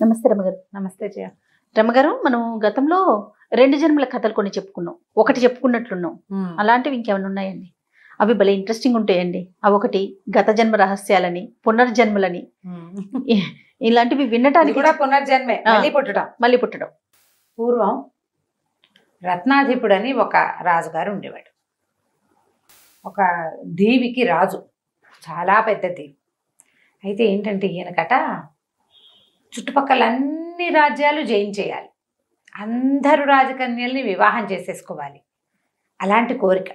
నమస్తే రమగారు. నమస్తే జయ. రమగారు, మనం గతంలో 2 జన్మల కథలు కొన్ని చెప్పుకున్నాం. ఒకటి చెప్పుకున్నట్లున్నాం. అలాంటివి ఇంకేమైనా ఉన్నాయండి? అవి భలే ఇంట్రెస్టింగ్ ఉంటాయండి. అవి ఒకటి గత జన్మ రహస్యాలని, పునర్జన్మలని, ఇలాంటివి వినటానికి కూడా పునర్జన్మే, మళ్ళీ పుట్టడం. పూర్వం రత్నాధిపుడు అని ఒక రాజుగారు ఉండేవాడు. ఒక దీవికి రాజు, చాలా పెద్ద దీవి. అయితే ఏంటంటే ఈయనకట చుట్టుపక్కల అన్ని రాజ్యాలు జయించేయాలి, అందరూ రాజకన్యల్ని వివాహం చేసేసుకోవాలి, అలాంటి కోరిక.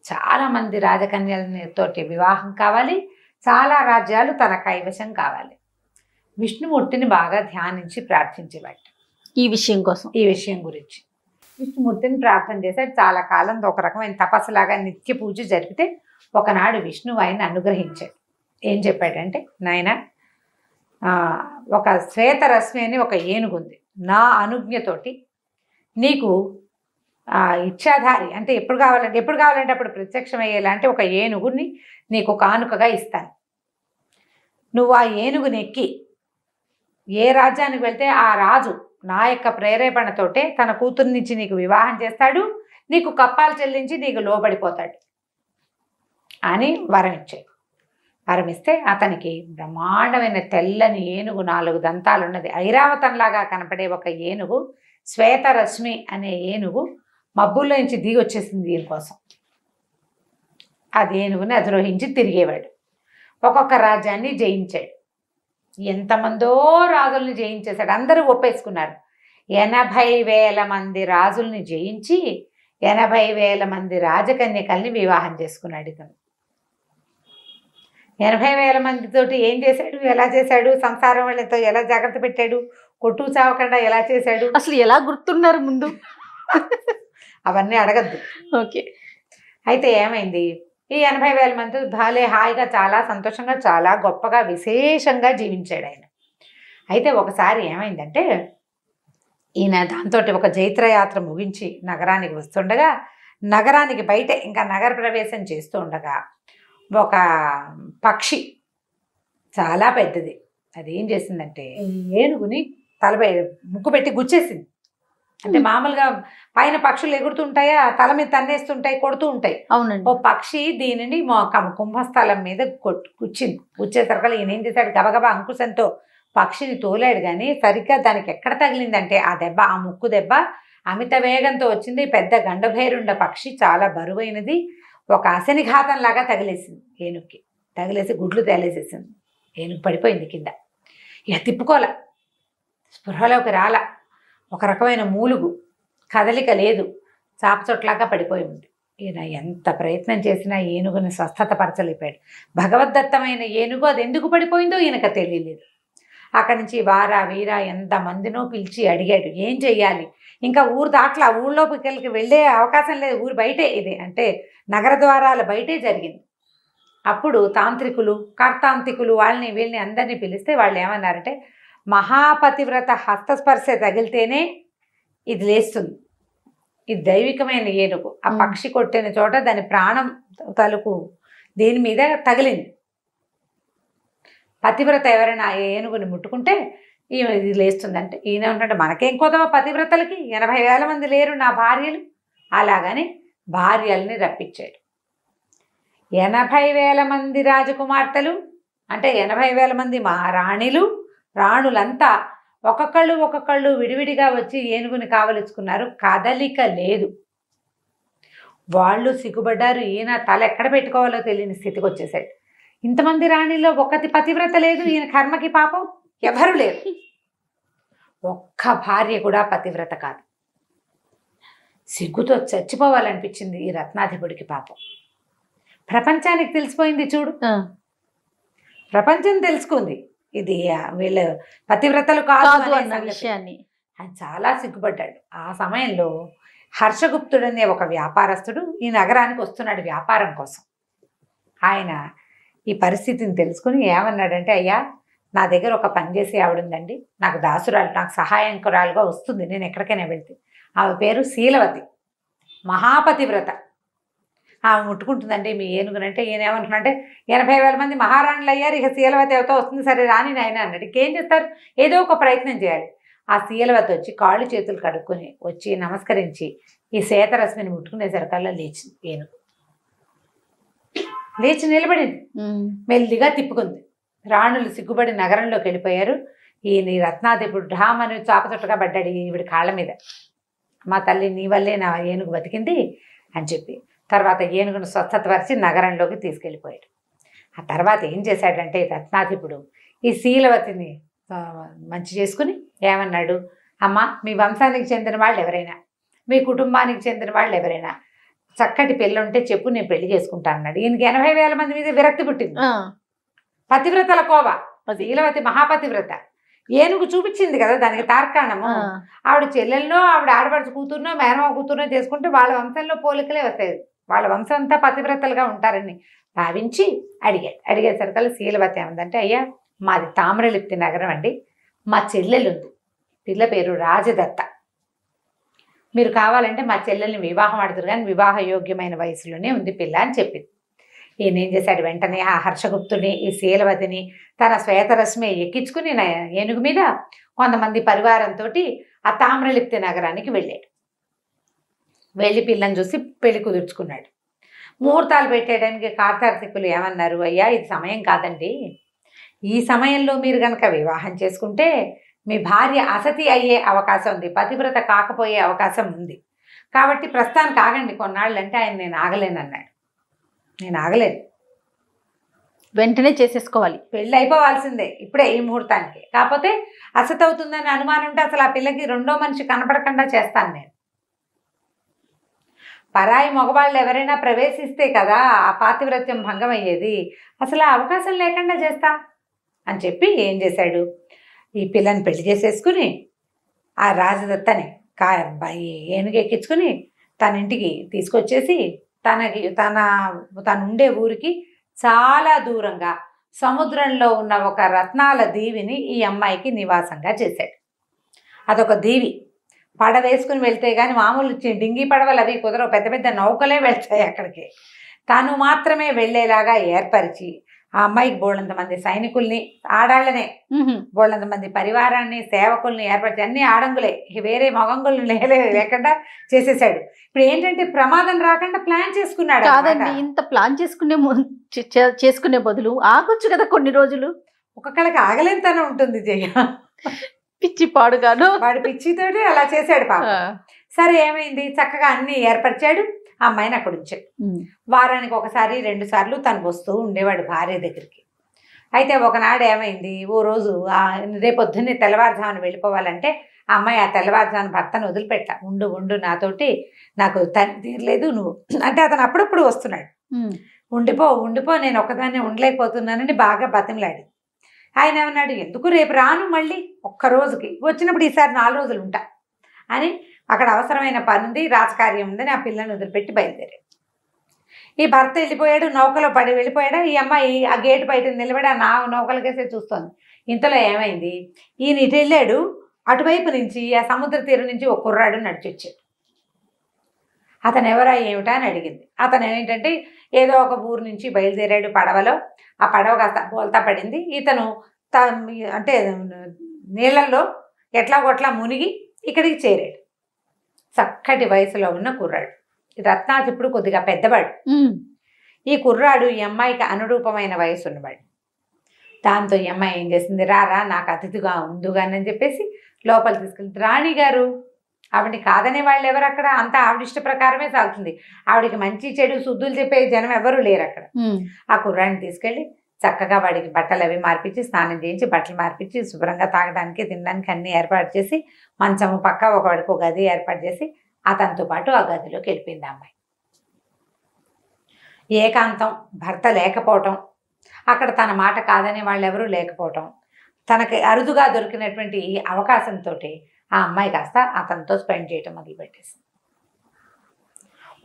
చాలామంది రాజకన్యలతోటి వివాహం కావాలి, చాలా రాజ్యాలు తన కైవశం కావాలి. విష్ణుమూర్తిని బాగా ధ్యానించి ప్రార్థించేవాడు ఈ విషయం కోసం, ఈ విషయం గురించి. విష్ణుమూర్తిని ప్రార్థన చేశాడు చాలా కాలం. ఒక రకమైన తపస్సులాగా నిత్య పూజ జరిపితే ఒకనాడు విష్ణువు ఆయన అనుగ్రహించాడు. ఏం చెప్పాడంటే, నాయన, ఒక శ్వేతరశ్మి అని ఒక ఏనుగు ఉంది, నా అనుజ్ఞతోటి నీకు ఇచ్చాధారి అంటే ఎప్పుడు కావాలంటే అప్పుడు ప్రత్యక్షమయ్యేలా అంటే ఒక ఏనుగుని నీకు కానుకగా ఇస్తాను. నువ్వు ఆ ఏనుగుని ఎక్కి ఏ రాజ్యానికి వెళ్తే ఆ రాజు నా యొక్క ప్రేరేపణతోటే తన కూతుర్నిచ్చి నీకు వివాహం చేస్తాడు, నీకు కప్పాలు చెల్లించి నీకు లోబడిపోతాడు అని వరం ఇచ్చాడు. వరం ఇస్తే అతనికి బ్రహ్మాండమైన తెల్లని ఏనుగు, 4 దంతాలు ఉన్నది, ఐరావతంలాగా కనపడే ఒక ఏనుగు, శ్వేతరశ్మి అనే ఏనుగు మబ్బుల్లో నుంచి దిగి వచ్చేసింది దీనికోసం. అది ఏనుగుని అధిరోహించి తిరిగేవాడు. ఒక్కొక్క రాజ్యాన్ని జయించాడు. ఎంతమందో రాజుల్ని జయించేశాడు. అందరూ ఒప్పేసుకున్నారు. 80,000 మంది రాజుల్ని జయించి 80,000 మంది రాజకన్యకల్ని వివాహం చేసుకున్నాడు ఇతను. 80,000 మందితోటి ఏం చేశాడు, ఎలా చేశాడు, సంసారం వాళ్ళతో ఎలా జాగ్రత్త పెట్టాడు, కొట్టు చావకుండా ఎలా చేశాడు, అసలు ఎలా గుర్తున్నారు ముందు అవన్నీ అడగద్దు. ఓకే. అయితే ఏమైంది, ఈ 80,000 మంది భాలే హాయిగా చాలా సంతోషంగా చాలా గొప్పగా విశేషంగా జీవించాడు ఆయన. అయితే ఒకసారి ఏమైందంటే, ఈయన దాంతో ఒక జైత్రయాత్ర ముగించి నగరానికి వస్తుండగా, నగరానికి బయట ఇంకా నగర ప్రవేశం చేస్తూ ఉండగా ఒక పక్షి చాలా పెద్దది, అది ఏం చేసిందంటే ఏనుగుని ముక్కు పెట్టి గుచ్చేసింది. అంటే మామూలుగా పైన పక్షులు ఎగురుతుంటాయా, తల మీద తన్నేస్తుంటాయి, కొడుతూ ఉంటాయి. అవునండి. ఓ పక్షి దీనిని కుంభస్థలం మీద గుచ్చేసరికి ఈయన ఏం చేశాడు, గబగబా అంకుశంతో పక్షిని తోలాడు. కానీ సరిగ్గా దానికి ఎక్కడ తగిలిందంటే ఆ దెబ్బ, ఆ ముక్కు దెబ్బ అమిత వేగంతో వచ్చింది. పెద్ద గండభేరుండ పక్షి, చాలా బరువైనది, ఒక అశనిఘాతంలాగా తగిలేసింది ఏనుగుకి. తగిలేసి గుడ్లు తేలేసేసింది. ఏనుగు పడిపోయింది కింద. ఇక తిప్పుకోల, స్పృహలోకి రాల, ఒక రకమైన మూలుగు, కదలిక లేదు, చాపచొట్లాగా పడిపోయి ఉంది. ఈయన ఎంత ప్రయత్నం చేసినా ఏనుగుని స్వస్థత పరచలేపాడు. భగవద్దత్తమైన ఏనుగు అది ఎందుకు పడిపోయిందో ఈయనకు తెలియలేదు. అక్కడి నుంచి వారా వీరా ఎంతమందినో పిలిచి అడిగాడు, ఏం చెయ్యాలి, ఇంకా ఊరు దాట్లా, ఊళ్ళోకి వెళ్ళే అవకాశం లేదు, ఊరు బయటే, ఇది అంటే నగర ద్వారాల బయటే జరిగింది. అప్పుడు తాంత్రికులు, కర్తాంతికులు, వాళ్ళని వీళ్ళని అందరినీ పిలిస్తే వాళ్ళు ఏమన్నారంటే, మహాపతివ్రత హస్తస్పర్శ తగిలితేనే ఇది లేస్తుంది, ఇది దైవికమైన ఏనుగు, ఆ పక్షి కొట్టిన చోట దాని ప్రాణం తలుపు దేని మీద తగిలింది. పతివ్రత ఎవరైనా ఏనుగుని ముట్టుకుంటే ఇది లేస్తుందంటే, ఈయన ఉంటే మనకేం కోదమా పతివ్రతలకి, 80,000 మంది లేరు నా భార్యలు. అలాగని భార్యల్ని రప్పించాడు. 80,000 మంది రాజకుమార్తెలు అంటే 80,000 మంది మహారాణిలు, రాణులంతా ఒక్కొక్కళ్ళు విడివిడిగా వచ్చి ఏనుగుని కావలించుకున్నారు. కదలిక లేదు. వాళ్ళు సిగ్గుపడ్డారు. ఈయన తల ఎక్కడ పెట్టుకోవాలో తెలియని స్థితికి వచ్చేసాడు. ఇంతమంది రాణిలో ఒక్కటి పతివ్రత లేదు, ఈయన కర్మకి పాపం ఎవరు లేరు. ఒక్క భార్య కూడా పతివ్రత కాదు. సిగ్గుతో చచ్చిపోవాలనిపించింది ఈ రత్నాధిపుడికి పాపం. ప్రపంచానికి తెలిసిపోయింది చూడు, ప్రపంచం తెలుసుకుంది ఇది వీళ్ళు పతివ్రతలు కాదు అన్న విషయాన్ని. ఆయన చాలా సిగ్గుపడ్డాడు. ఆ సమయంలో హర్షగుప్తుడనే ఒక వ్యాపారస్తుడు ఈ నగరానికి వస్తున్నాడు వ్యాపారం కోసం. ఆయన ఈ పరిస్థితిని తెలుసుకుని ఏమన్నాడంటే, అయ్యా, నా దగ్గర ఒక పని చేసే ఆవిడుందండి, నాకు దాసురాలు, నాకు సహాయంకురాలుగా వస్తుంది, నేను ఎక్కడికైనా వెళ్తే. ఆమె పేరు శీలవతి, మహాపతివ్రత. ఆమె ముట్టుకుంటుందండి మీ ఏనుగునంటే ఈయన ఏమంటున్నాడంటే 80,000 మంది మహారాణులు అయ్యారు, ఇక శీలవతి ఎవతో వస్తుంది, సరే రాని నాయన అన్నాడు. ఇంకేం చేస్తారు, ఏదో ఒక ప్రయత్నం చేయాలి. ఆ శీలవతి వచ్చి కాళ్ళు చేతులు కడుక్కొని వచ్చి నమస్కరించి ఈ శేతరశ్మిని ముట్టుకునేసరికల్లా లేచింది ఏనుగు. లేచి నిలబడింది, మెల్లిగా తిప్పుకుంది. రాణులు సిగ్గుపడి నగరంలోకి వెళ్ళిపోయారు. ఈ రత్నాధిపుడు ఢామని చాపచుట్టగా పడ్డాడు ఈవిడి కాళ్ళ మీద. మా తల్లి నీ వల్లే నా ఏనుగు బతికింది అని చెప్పి తర్వాత ఏనుగును స్వస్థతపరిచి నగరంలోకి తీసుకెళ్ళిపోయాడు. ఆ తర్వాత ఏం చేశాడంటే రత్నాధిపుడు ఈ శీలవతిని మంచి చేసుకుని ఏమన్నాడు, అమ్మ మీ వంశానికి చెందిన వాళ్ళు ఎవరైనా, మీ కుటుంబానికి చెందిన వాళ్ళు ఎవరైనా చక్కటి పెళ్ళి ఉంటే చెప్పు, నేను పెళ్లి చేసుకుంటా అన్నాడు. ఈయనకి 80,000 మంది మీద విరక్తి పుట్టింది. పతివ్రతల కోవ. శీలవతి మహాపతివ్రత. ఏనుగు చూపించింది కదా దానికి తార్కాణము. ఆవిడ చెల్లెల్లో ఆవిడ ఆడపడుచు కూతురునో మేనమావ కూతురునో చేసుకుంటే వాళ్ళ వంశంలో పోలికలే వస్తాయి, వాళ్ళ వంశం అంతా పతివ్రతలుగా ఉంటారని భావించి అడిగేసరికల్లా శీలవతి ఏమందంటే, అయ్యా మాది తామ్రలిప్తి నగరం అండి, మా చెల్లెలుంది, పిల్ల పేరు రాజదత్త, మీరు కావాలంటే మా చెల్లెల్ని వివాహం ఆడుతురు కానీ వివాహ యోగ్యమైన వయసులోనే ఉంది పిల్ల అని చెప్పింది. ఈయన ఏం చేశాడు, వెంటనే ఆ హర్షగుప్తుని ఈ శీలవతిని తన శ్వేతరశ్మి ఎక్కించుకుని ఏనుగు మీద కొంతమంది పరివారంతో ఆ తామ్రలిప్తి నగరానికి వెళ్ళాడు. వెళ్ళి పిల్లని చూసి పెళ్లి కుదుర్చుకున్నాడు. ముహూర్తాలు పెట్టేయడానికి కార్తీకులు ఏమన్నారు, అయ్యా ఇది సమయం కాదండి, ఈ సమయంలో మీరు కనుక వివాహం చేసుకుంటే మీ భార్య అసతి అయ్యే అవకాశం ఉంది, పతివ్రత కాకపోయే అవకాశం ఉంది, కాబట్టి ప్రస్తుతానికి ఆగండి కొన్నాళ్ళు అంటే ఆయన నేను ఆగలేనన్నాడు. నేను ఆగలేను, వెంటనే చేసేసుకోవాలి, పెళ్ళి అయిపోవాల్సిందే ఇప్పుడే ఈ ముహూర్తానికి, కాకపోతే అసతి అవుతుందని అనుమానం ఉంటే అసలు ఆ పిల్లకి రెండో మనిషి కనపడకుండా చేస్తాను నేను. పరాయి మగవాళ్ళు ఎవరైనా ప్రవేశిస్తే కదా ఆ పాతివ్రత్యం భంగం అయ్యేది, అసలు ఆ అవకాశం లేకుండా చేస్తా అని చెప్పి ఏం చేశాడు, ఈ పిల్లని పెళ్లి చేసేసుకుని ఆ రాజదత్తని ఏనుగెక్కించుకుని తన ఇంటికి తీసుకొచ్చేసి తను ఉండే ఊరికి చాలా దూరంగా సముద్రంలో ఉన్న ఒక రత్నాల దీవిని ఈ అమ్మాయికి నివాసంగా చేశాడు. అదొక దీవి, పడవేసుకుని వెళ్తే కానీ మామూలు డింగి పడవలు అవి కుదరవు, పెద్ద పెద్ద నౌకలే వెళ్తాయి అక్కడికి. తను మాత్రమే వెళ్ళేలాగా ఏర్పరిచి ఆ అమ్మాయికి బోళ్ళంత మంది సైనికుల్ని, ఆడాళ్ళనే బోళ్ళంత మంది పరివారాన్ని, సేవకుల్ని ఏర్పరిచి, అన్ని ఆడంగులే, వేరే మగంగులు లేకుండా చేసేసాడు. ఇప్పుడు ఏంటంటే ప్రమాదం రాకుండా ప్లాన్ చేసుకున్నాడు. కాదండి, ఇంత ప్లాన్ చేసుకునే బదులు ఆగొచ్చు కదా కొన్ని రోజులు. ఒక్కొక్కళ్ళకి ఆగలేనితనం ఉంటుంది జయ, పిచ్చి పాడుగాను, వాడు పిచ్చితోటి అలా చేశాడు పాప. సరే ఏమైంది, చక్కగా అన్ని ఏర్పరిచాడు, ఆ అమ్మాయిని అక్కడ ఉంచాడు. వారానికి ఒకసారి 2 సార్లు తను వస్తూ ఉండేవాడు భార్య దగ్గరికి. అయితే ఒకనాడు ఏమైంది, ఓ రోజు రేపొద్దున్నే తెల్లవారుజామున వెళ్ళిపోవాలంటే ఆ అమ్మాయి ఆ తెల్లవారుజామున భర్తను వదిలిపెట్ట, ఉండు నాతోటి నాకు తీరలేదు నువ్వు అంటే, అతను అప్పుడప్పుడు వస్తున్నాడు, ఉండిపో నేను ఒక్కదాన్ని ఉండలేకపోతున్నానని బాగా బతిమలాడి. ఆయన ఏమన్నాడు, ఎందుకు రేపు రాను, మళ్ళీ ఒక్క రోజుకి వచ్చినప్పుడు ఈసారి 4 రోజులు ఉంటా అని, అక్కడ అవసరమైన పని ఉంది, రాజకార్యం ఉందని ఆ పిల్లని వదిలిపెట్టి బయలుదేరాడు. ఈ భర్త వెళ్ళిపోయాడు, నౌకలో పడి వెళ్ళిపోయాడు. ఈ అమ్మాయి ఆ గేటు బయట నిలబడి ఆ నౌకలకేసే చూస్తోంది. ఇంతలో ఏమైంది, ఈయన ఇటు వెళ్ళాడు, అటువైపు నుంచి ఆ సముద్ర తీరం నుంచి ఒక కుర్రాడు నడిచొచ్చాడు. అతను ఎవరా ఏమిటా అని అడిగింది. అతను ఏంటంటే ఏదో ఒక ఊరు నుంచి బయలుదేరాడు పడవలో, ఆ పడవ కాస్త బోల్తా పడింది, ఇతను అంటే నీళ్ళల్లో ఎట్లాగొట్లా మునిగి ఇక్కడికి చేరాడు. చక్కటి వయసులో ఉన్న కుర్రాడు, రత్నాధిపుడు కొద్దిగా పెద్దవాడు. ఈ కుర్రాడు ఈ అమ్మాయికి అనురూపమైన వయసు ఉన్నవాడు. దాంతో ఈ అమ్మాయి ఏం చేసింది, రారా నాకు అతిథిగా ఉందుగానని చెప్పేసి లోపల తీసుకెళ్తుంది. రాణిగారు, ఆవిడని కాదనే వాళ్ళు ఎవరు అక్కడ, అంతా ఆవిడ ఇష్ట ప్రకారమే సాగుతుంది, ఆవిడికి మంచి చెడు శుద్ధులు చెప్పే జనం ఎవరు లేరు అక్కడ. ఆ కుర్రాడిని తీసుకెళ్ళి చక్కగా వాడికి బట్టలు అవి మార్పించి, స్నానం చేయించి, బట్టలు మార్పించి, శుభ్రంగా తాగడానికి తినడానికి అన్ని ఏర్పాటు చేసి, మంచము పక్క వాడికి ఒక గది ఏర్పాటు చేసి అతనితో పాటు ఆ గదిలోకి వెళ్ళిపోయింది అమ్మాయి. ఏకాంతం, భర్త లేకపోవటం, అక్కడ తన మాట కాదనే వాళ్ళు ఎవరూ లేకపోవటం, తనకి అరుదుగా దొరికినటువంటి అవకాశంతో ఆ అమ్మాయి కాస్త అతనితో స్పెండ్ చేయటం మొదలుపెట్టేసింది.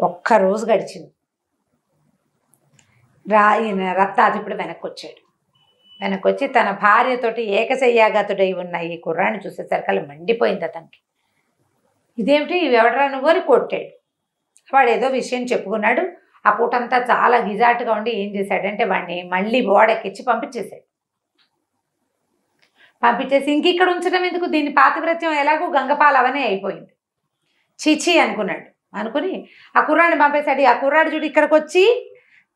ఒక్కరోజు గడిచింది. రత్నాధిపుడు వెనక్కి వచ్చి తన భార్యతోటి ఏకశయ్యాగతుడై ఉన్న ఈ కుర్రాన్ని చూసేసరికి మండిపోయింది అతనికి. ఇదేమిటి, ఎవడరా నువ్వు అని కొట్టాడు. వాడు ఏదో విషయం చెప్పుకున్నాడు. ఆ పూటంతా చాలా గిజాటుగా ఉండి ఏం చేశాడంటే వాడిని మళ్ళీ ఓడెక్కించి పంపించేశాడు. పంపించేసి ఇంక ఇక్కడ ఉంచడం ఎందుకు, దీని పాతివ్రత్యం ఎలాగో గంగపాలు అవనే అయిపోయింది, చీచీ అనుకున్నాడు. అనుకుని ఆ కుర్రాడిని పంపేశాడు. ఆ కుర్రాడు చూడు ఇక్కడికి వచ్చి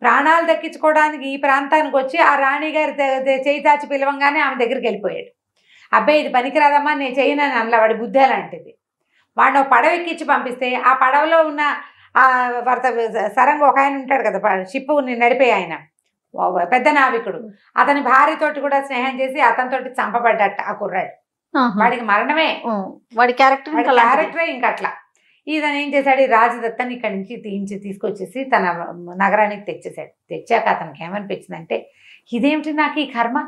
ప్రాణాలు దక్కించుకోవడానికి ఈ ప్రాంతానికి వచ్చి ఆ రాణిగారి చేయి చాచి పిలవంగానే ఆమె దగ్గరికి వెళ్ళిపోయాడు. అబ్బాయి ఇది పనికిరాదమ్మా, నేను చేయనని అనలా, వాడి బుద్ధి అలాంటిది. వాడిని ఒక పడవ ఎక్కించి పంపిస్తే ఆ పడవలో ఉన్న ఆ సరంగ ఒక ఆయన ఉంటాడు కదా, షిప్ నడిపే ఆయన, పెద్ద నావికుడు, అతని భార్యతోటి కూడా స్నేహం చేసి అతనితోటి చంపబడ్డట ఆ కుర్రాడు. వాడికి మరణమే, వాడి క్యారెక్టరే ఇంకా అట్లా. ఇతను ఏం చేశాడు, ఈ రాజదత్తని ఇక్కడి నుంచి తీసుకొచ్చేసి తన నగరానికి తెచ్చేసాడు. తెచ్చాక అతనికి ఏమనిపించిందంటే, ఇదేమిటి నాకు ఈ కర్మ,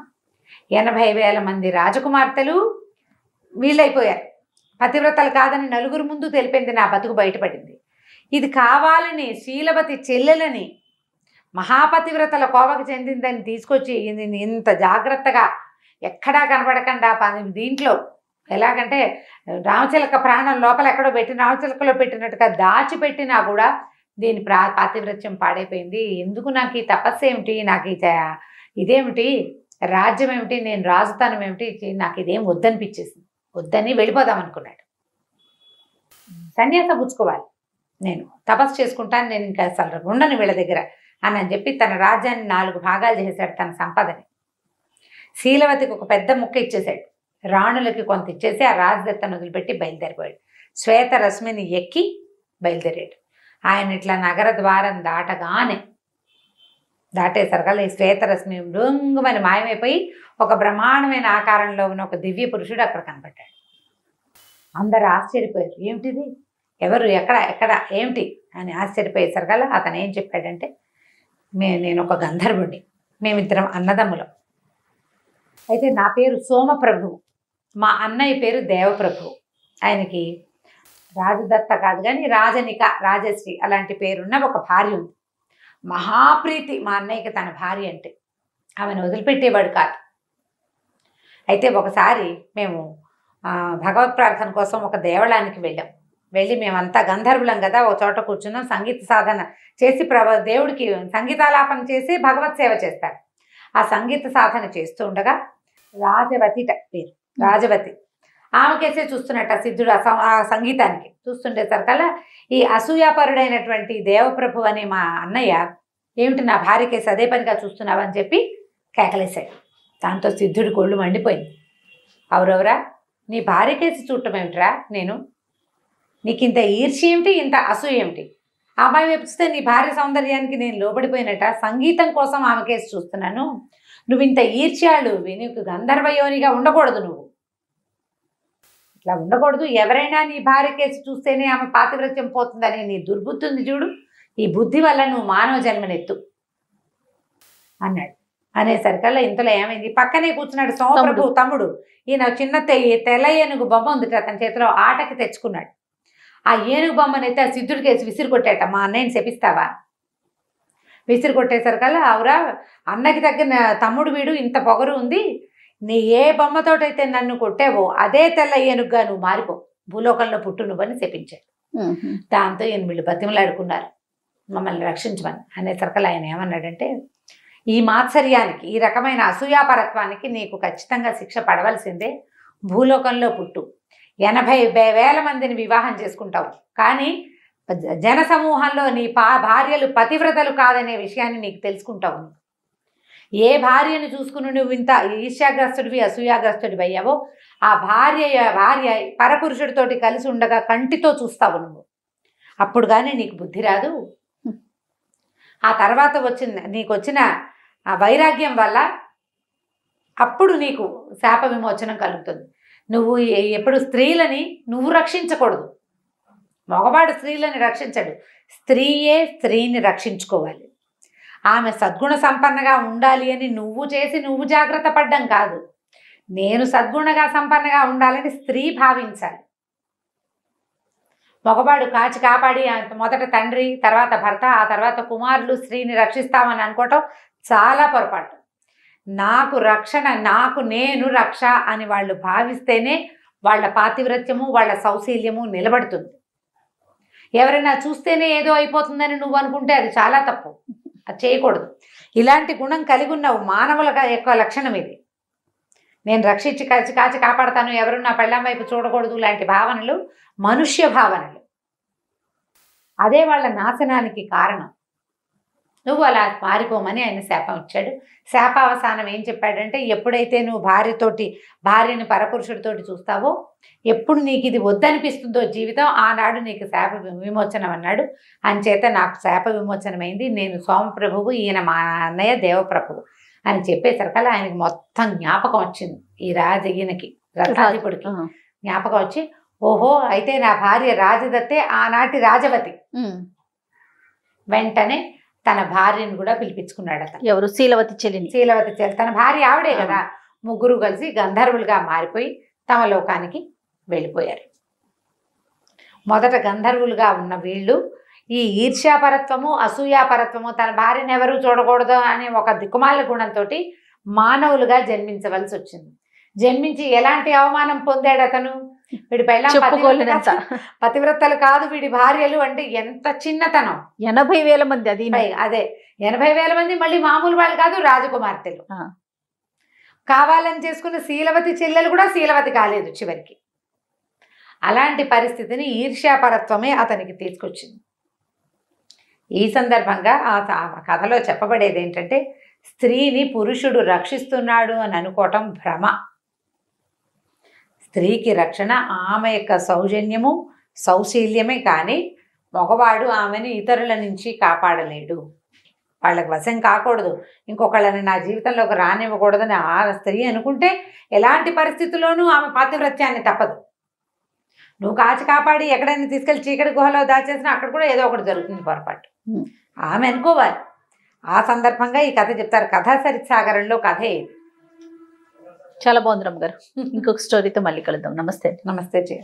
80,000 మంది రాజకుమార్తెలు వీళ్ళైపోయారు, పతివ్రతలు కాదని నలుగురు ముందు తెలిపింది, నా బతుకు బయటపడింది. ఇది కావాలని శీలవతి చెల్లెలని మహాపతివ్రతల కోవకు చెందిందని తీసుకొచ్చి ఇంత జాగ్రత్తగా ఎక్కడా కనపడకుండా దీంట్లో ఎలాగంటే రామచిలక ప్రాణం లోపల ఎక్కడో పెట్టి రామచిలకలో పెట్టినట్టుగా దాచిపెట్టినా కూడా దీని పాతివ్రత్యం పాడైపోయింది. ఎందుకు నాకు ఈ తపస్సు ఏమిటి, నాకు ఇదేమిటి, రాజ్యం ఏమిటి, నేను రాజుతనం ఏమిటి, నాకు ఇదేం వద్దనిపించేసింది, వద్దని వెళ్ళిపోదాం అనుకున్నాడు. సన్యాసం పుచ్చుకోవాలి, నేను తపస్సు చేసుకుంటాను, నేను ఇంకా అసలు ఉండను వీళ్ళ దగ్గర అని చెప్పి తన రాజ్యాన్ని 4 భాగాలు చేశాడు. తన సంపదని శీలవతికి ఒక పెద్ద ముక్క ఇచ్చేశాడు, రాణులకి కొంత ఇచ్చేసి ఆ రాజదత్తను వదిలిపెట్టి బయలుదేరిపోయాడు. శ్వేత రశ్మిని ఎక్కి బయలుదేరాడు. ఆయన ఇట్లా నగర ద్వారం దాటేసరికల్లా ఈ శ్వేతరశ్మి మృంగుమని మాయమైపోయి ఒక బ్రహ్మాండమైన ఆకారంలో ఉన్న ఒక దివ్య పురుషుడు అక్కడ కనపడ్డాడు. అందరు ఆశ్చర్యపోయారు, ఏమిటిది, ఎవరు, ఎక్కడ ఏమిటి అని ఆశ్చర్యపోయేసరికల్లా అతను ఏం చెప్పాడంటే, నేను ఒక గంధర్వుడిని, మేమిద్దరం అన్నదమ్ములం, అయితే నా పేరు సోమప్రభువు, మా అన్నయ్య పేరు దేవప్రభువు. ఆయనకి రాజదత్త కాదు కానీ రాజనిక, రాజశ్రీ అలాంటి పేరున్న ఒక భార్య ఉంది. మహాప్రీతి మా అన్నయ్యకి తన భార్య అంటే, ఆమెను వదిలిపెట్టేవాడు కాదు. అయితే ఒకసారి మేము భగవత్ ప్రార్థన కోసం ఒక దేవళానికి వెళ్ళి మేమంతా గంధర్వులం కదా, ఒక చోట కూర్చున్నాం, సంగీత సాధన చేసి దేవుడికి సంగీతాలాపన చేసి భగవత్ సేవ చేస్తారు. ఆ సంగీత సాధన చేస్తూ ఉండగా రాజవతి పేరు, రాజవతి ఆమెకేసే చూస్తున్నట్ట సిద్ధుడు ఆ సంగీతానికి చూస్తుండేసరికల్లా ఈ అసూయాపరుడైనటువంటి దేవప్రభు అనే మా అన్నయ్య, ఏమిటి నా భార్యకేసి అదే పనిగా చూస్తున్నావు అని చెప్పి కేకలేశాడు. దాంతో సిద్ధుడి కొళ్ళు మండిపోయింది. అవురవరా, నీ భార్యకేసి చూడటం ఏమిట్రా, నీకు ఇంత ఈర్ష్య ఏమిటి, ఇంత అసూయ ఏమిటి, ఆ అమ్మాయి వెపిస్తే నీ భార్య సౌందర్యానికి నేను లోబడిపోయినట్ట, సంగీతం కోసం ఆమెకేసి చూస్తున్నాను, నువ్వు ఇంత ఈర్ష్యాలు, నీకు గంధర్వయోనిగా ఉండకూడదు, నువ్వు ఇట్లా ఉండకూడదు, ఎవరైనా నీ భార్య కేసు చూస్తేనే ఆమె పాతివ్రత్యం పోతుందని నీ దుర్బుద్ధి ఉంది చూడు, ఈ బుద్ధి వల్ల నువ్వు మానవ జన్మనెత్తు అన్నాడు. అనేసరికల్లా ఇంతలో ఏమైంది, పక్కనే కూర్చున్నాడు సోమప్రభు తమ్ముడు, ఈయన చిన్న తెల్ల ఏనుగు బొమ్మ ఉంది అతని చేతిలో, ఆటకి తెచ్చుకున్నాడు. ఆ ఏనుగు బొమ్మనైతే ఆ సిద్ధుడి కేసు విసిరి కొట్టాట, మా అన్నయ్యని శపిస్తావా, విసిరి కొట్టేసరికల్లా, అవురా అన్నకి తగ్గిన తమ్ముడు వీడు, ఇంత పొగరు ఉంది, నీ ఏ బొమ్మతోటైతే నన్ను కొట్టావో అదే తెల్ల ఏనుగుగా నువ్వు మారిపో, భూలోకంలో పుట్టు నువ్వని శపించాడు. దాంతో ఈయన వీళ్ళు బతిమలాడుకున్నారు, మమ్మల్ని రక్షించమని. అనేసరికల్లా ఆయన ఏమన్నాడంటే, ఈ మాత్సర్యానికి, ఈ రకమైన అసూయాపరత్వానికి నీకు ఖచ్చితంగా శిక్ష పడవలసిందే, భూలోకంలో పుట్టు, 80,000 మందిని వివాహం చేసుకుంటావు, కానీ జనసమూహంలో నీ భార్యలు పతివ్రతలు కాదనే విషయాన్ని నీకు తెలుసుకుంటావు. ఏ భార్యను చూసుకుని నువ్వు ఇంత ఈర్ష్యాగ్రస్తుడివి, అసూయాగ్రస్తుడివి అయ్యావో, ఆ భార్య పరపురుషుడితోటి కలిసి ఉండగా కంటితో చూస్తావు నువ్వు, అప్పుడు కానీ నీకు బుద్ధి రాదు. ఆ తర్వాత నీకు వచ్చిన ఆ వైరాగ్యం వల్ల అప్పుడు నీకు శాప విమోచనం కలుగుతుంది. నువ్వు ఎప్పుడు స్త్రీలని నువ్వు రక్షించకూడదు, మగవాడు స్త్రీలని రక్షించడు, స్త్రీయే స్త్రీని రక్షించుకోవాలి. ఆమె సద్గుణ సంపన్నగా ఉండాలి అని నువ్వు జాగ్రత్త పడ్డం కాదు, నేను సద్గుణగా సంపన్నగా ఉండాలని స్త్రీ భావించాలి. మగవాడు కాపాడి మొదట తండ్రి, తర్వాత భర్త, ఆ తర్వాత కుమారులు స్త్రీని రక్షిస్తామని అనుకోవటం చాలా పొరపాటు. నాకు రక్షణ, నేను రక్ష అని వాళ్ళు భావిస్తేనే వాళ్ళ పాతివ్రత్యము, వాళ్ళ సౌశీల్యము నిలబడుతుంది. ఎవరైనా చూస్తేనే ఏదో అయిపోతుందని నువ్వు అనుకుంటే అది చాలా తప్పు. అది చేయకూడదు. ఇలాంటి గుణం కలిగి ఉన్న మానవుల యొక్క లక్షణం ఇది. నేను రక్షించి కాచి కాపాడతాను, ఎవరు నా పెళ్ళాం వైపు చూడకూడదు లాంటి భావనలు మనుష్య భావనలు. అదే వాళ్ళ నాశనానికి కారణం. నువ్వు అలా మారిపోమని ఆయన శాపం ఇచ్చాడు. శాపావసానం ఏం చెప్పాడంటే, ఎప్పుడైతే నువ్వు భార్యని పరపురుషుడితోటి చూస్తావో, ఎప్పుడు నీకు ఇది వద్దనిపిస్తుందో జీవితం, ఆనాడు నీకు శాప విమోచనం అన్నాడు. అంచేత నాకు శాప విమోచనమైంది, నేను సోమప్రభువు, ఈయన మా అన్నయ్య దేవప్రభువు అని చెప్పేసరికల్లా ఆయనకి మొత్తం జ్ఞాపకం వచ్చింది. ఈ ఈయనకి రథాధిపుడికి జ్ఞాపకం వచ్చి, ఓహో అయితే నా భార్య రాజదత్తే ఆనాటి రాజవతి. వెంటనే తన భార్యను కూడా పిలిపించుకున్నాడు అతను. ఎవరు? శీలవతి చెల్లిని. శీలవతి చెల్లి, తన భార్య ఆవిడే కదా. ముగ్గురు కలిసి గంధర్వులుగా మారిపోయి తమ లోకానికి వెళ్ళిపోయారు. మొదట గంధర్వులుగా ఉన్న వీళ్ళు ఈ ఈర్ష్యాపరత్వము, అసూయాపరత్వము, తన భార్యను ఎవరు చూడకూడదు అనే ఒక దిక్కుమాల గుణంతో మానవులుగా జన్మించవలసి వచ్చింది. జన్మించి ఎలాంటి అవమానం పొందాడు అతను? వీడి పైన పతివ్రతలు కాదు వీడి భార్యలు అంటే ఎంత చిన్నతనం. 80,000 మంది. అది అదే 80,000 మంది మళ్ళీ మామూలు వాళ్ళు కాదు, రాజకుమార్తెలు. కావాలని చేసుకున్న శీలవతి చెల్లెలు కూడా శీలవతి కాలేదు చివరికి. అలాంటి పరిస్థితిని ఈర్ష్యాపరత్వమే అతనికి తీసుకొచ్చింది. ఈ సందర్భంగా ఆ కథలో చెప్పబడేది ఏంటంటే, స్త్రీని పురుషుడు రక్షిస్తున్నాడు అని అనుకోవటం భ్రమ. స్త్రీకి రక్షణ ఆమె యొక్క సౌజన్యము, సౌశీల్యమే కానీ మగవాడు ఆమెను ఇతరుల నుంచి కాపాడలేడు. వాళ్ళకి వశం కాకూడదు, ఇంకొకళ్ళని నా జీవితంలోకి రానివ్వకూడదని ఆ స్త్రీ అనుకుంటే ఎలాంటి పరిస్థితుల్లోనూ ఆమె పాతివ్రత్యాన్ని తప్పదు. నువ్వు కాచి కాపాడి ఎక్కడైనా తీసుకెళ్ళి చీకటి గుహలో దాచేసినా అక్కడ కూడా ఏదో ఒకటి జరుగుతుంది పొరపాటు. ఆమె అనుకోవాలి. ఆ సందర్భంగా ఈ కథ చెప్తారు. కథా సరిసాగరంలో కథే ఇది. చాలా బాగుంది రమ్మ గారు. ఇంకొక స్టోరీతో మళ్ళీ కలుద్దాం. నమస్తే. నమస్తే.